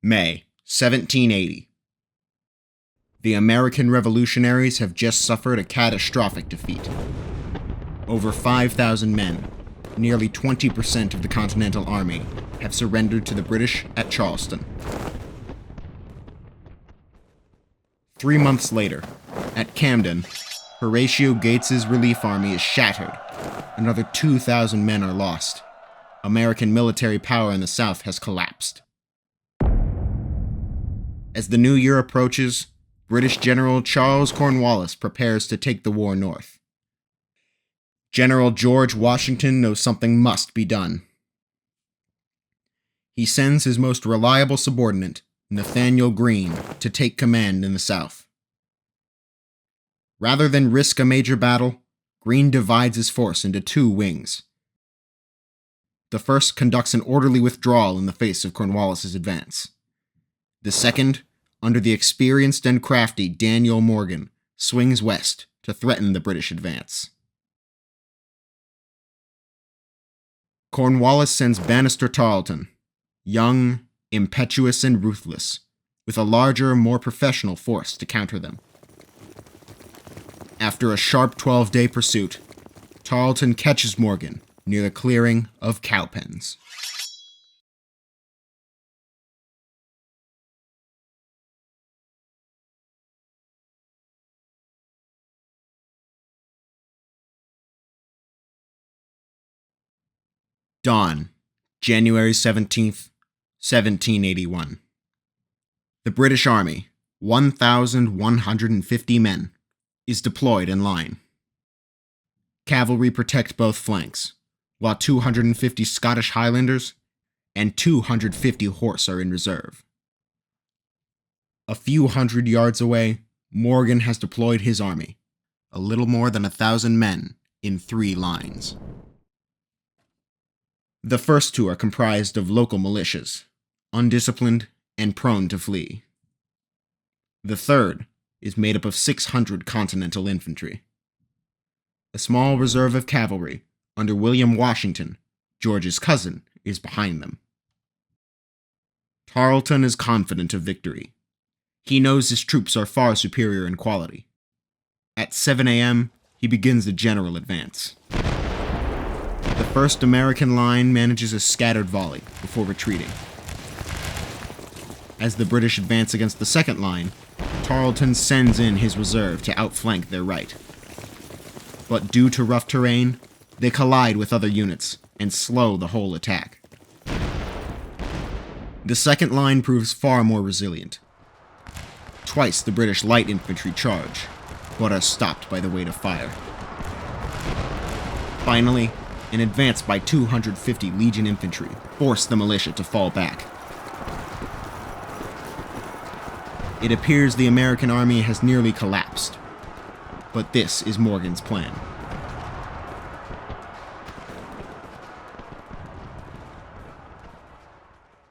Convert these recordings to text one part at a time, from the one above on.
May 1780. The American revolutionaries have just suffered a catastrophic defeat. Over 5,000 men, nearly 20% of the Continental Army, have surrendered to the British at Charleston. 3 months later, at Camden, Horatio Gates's relief army is shattered. Another 2,000 men are lost. American military power in the South has collapsed. As the new year approaches, British General Charles Cornwallis prepares to take the war north. General George Washington knows something must be done. He sends his most reliable subordinate, Nathanael Greene, to take command in the South. Rather than risk a major battle, Greene divides his force into 2 wings. The first conducts an orderly withdrawal in the face of Cornwallis's advance. The second, under the experienced and crafty Daniel Morgan, swings west to threaten the British advance. Cornwallis sends Banastre Tarleton, young, impetuous, and ruthless, with a larger, more professional force to counter them. After a sharp 12-day pursuit, Tarleton catches Morgan near the clearing of Cowpens. Dawn, January 17th, 1781. The British Army, 1,150 men, is deployed in line. Cavalry protect both flanks, while 250 Scottish Highlanders and 250 horse are in reserve. A few hundred yards away, Morgan has deployed his army, a little more than 1,000 men, in 3 lines. The first 2 are comprised of local militias, undisciplined and prone to flee. The third is made up of 600 Continental infantry. A small reserve of cavalry, under William Washington, George's cousin, is behind them. Tarleton is confident of victory. He knows his troops are far superior in quality. At 7 a.m., he begins the general advance. The first American line manages a scattered volley before retreating. As the British advance against the second line, Tarleton sends in his reserve to outflank their right. But due to rough terrain, they collide with other units and slow the whole attack. The second line proves far more resilient. Twice the British light infantry charge, but are stopped by the weight of fire. Finally, an advance by 250 Legion infantry forced the militia to fall back. It appears the American army has nearly collapsed, but this is Morgan's plan.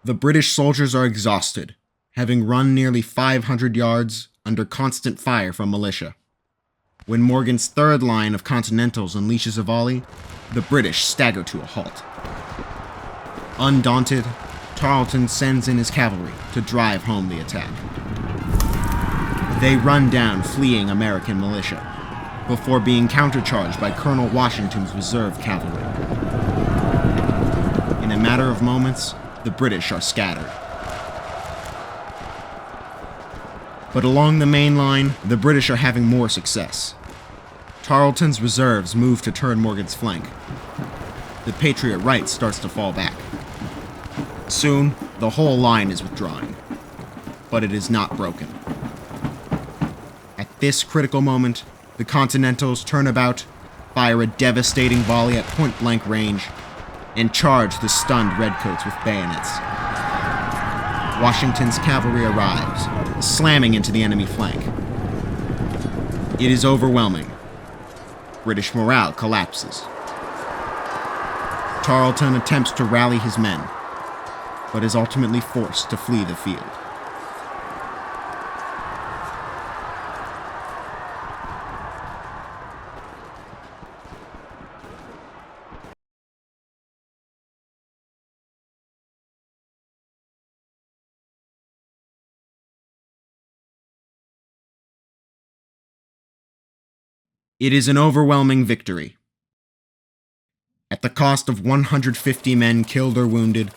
The British soldiers are exhausted, having run nearly 500 yards under constant fire from militia. When Morgan's third line of Continentals unleashes a volley, the British stagger to a halt. Undaunted, Tarleton sends in his cavalry to drive home the attack. They run down fleeing American militia, before being countercharged by Colonel Washington's reserve cavalry. In a matter of moments, the British are scattered. But along the main line, the British are having more success. Tarleton's reserves move to turn Morgan's flank. The Patriot right starts to fall back. Soon, the whole line is withdrawing, but it is not broken. At this critical moment, the Continentals turn about, fire a devastating volley at point-blank range, and charge the stunned redcoats with bayonets. Washington's cavalry arrives, slamming into the enemy flank. It is overwhelming. British morale collapses. Tarleton attempts to rally his men, but is ultimately forced to flee the field. It is an overwhelming victory. At the cost of 150 men killed or wounded,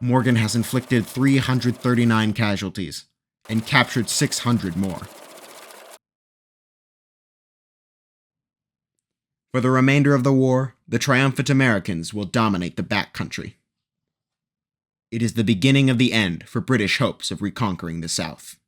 Morgan has inflicted 339 casualties and captured 600 more. For the remainder of the war, the triumphant Americans will dominate the backcountry. It is the beginning of the end for British hopes of reconquering the South.